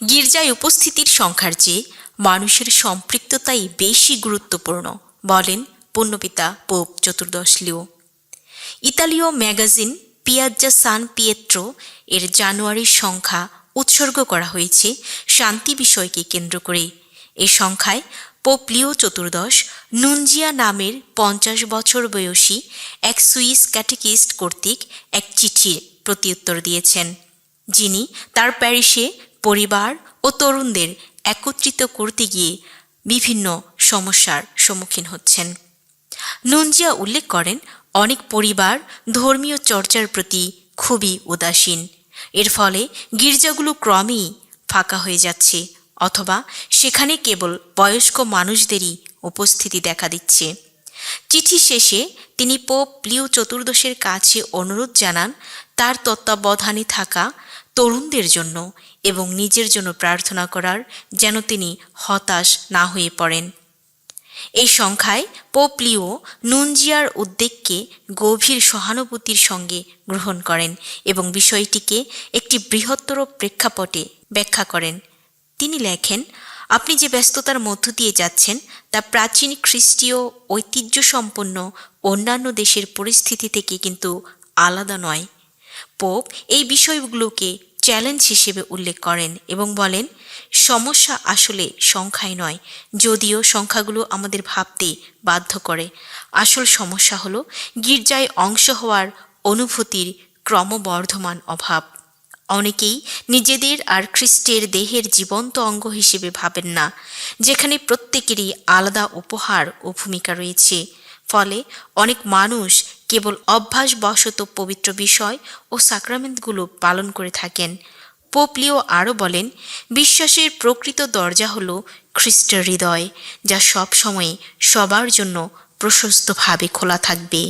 গির্জায় উপস্থিতির সংখ্যার চেয়ে মানুষের সম্পৃক্ততাই বেশি গুরুত্বপূর্ণ বলেন পুণ্যপিতা পোপ চতুর্দশ লিও। ইতালীয় ম্যাগাজিন পিয়াজ্জা সান পিয়েত্রো এর জানুয়ারির সংখ্যা উৎসর্গ করা হয়েছে শান্তি বিষয়কে কেন্দ্র করে। এ সংখ্যায় পোপ লিও চতুর্দশ নুনজিয়া নামের 50 বছর বয়সী এক সুইস ক্যাটেকিস্ট কর্তৃক এক চিঠির প্রত্যুত্তর দিয়েছেন, যিনি তার প্যারিশে পরিবার ও তরুণদের একত্রিত করতে গিয়ে বিভিন্ন সমস্যার সম্মুখীন হচ্ছেন। নুনজিয়া উল্লেখ করেন, অনেক পরিবার ধর্মীয় চর্চার প্রতি খুবই উদাসীন। এর ফলে গির্জাগুলো ক্রমেই ফাঁকা হয়ে যাচ্ছে, অথবা সেখানে কেবল বয়স্ক মানুষদেরই উপস্থিতি দেখা দিচ্ছে। চিঠি শেষে তিনি পোপ লিও চতুর্দশের কাছে অনুরোধ জানান তার তত্ত্বাবধানে থাকা তরুণদের জন্য এবং নিজের জন্য প্রার্থনা করার, যেন তিনি হতাশ না হয়ে পড়েন। এই সংখ্যায় পোপ লিও নুনজিয়ার উদ্বেগকে গভীর সহানুভূতির সঙ্গে গ্রহণ করেন এবং বিষয়টিকে একটি বৃহত্তর প্রেক্ষাপটে ব্যাখ্যা করেন। তিনি লেখেন, আপনি যে ব্যস্ততার মধ্য দিয়ে যাচ্ছেন তা প্রাচীন খ্রিস্টীয় ঐতিহ্যসম্পন্ন অন্যান্য দেশের পরিস্থিতি থেকে কিন্তু আলাদা নয়। পোপ এই বিষয়গুলোকে চ্যালেঞ্জ হিসেবে উল্লেখ করেন এবং বলেন, সমস্যা আসলে সংখ্যায় নয়, যদিও সংখ্যাগুলো আমাদের ভাবতে বাধ্য করে। আসল সমস্যা হলো গির্জায় অংশ হওয়ার অনুভূতির ক্রমবর্ধমান অভাব। অনেকেই নিজেদের আর খ্রিস্টের দেহের জীবন্ত অঙ্গ হিসেবে ভাবেন না, যেখানে প্রত্যেকেরই আলাদা উপহার ও ভূমিকা রয়েছে। ফলে অনেক মানুষ কেবল অভ্যাসবশত পবিত্র বিষয় ও সাক্রামেন্টগুলো পালন করে থাকেন। পোপ লিও আরও বলেন, বিশ্বাসের প্রকৃত দরজা হল খ্রিস্টের হৃদয়, যা সব সময় সবার জন্য প্রশস্তভাবে খোলা থাকবে।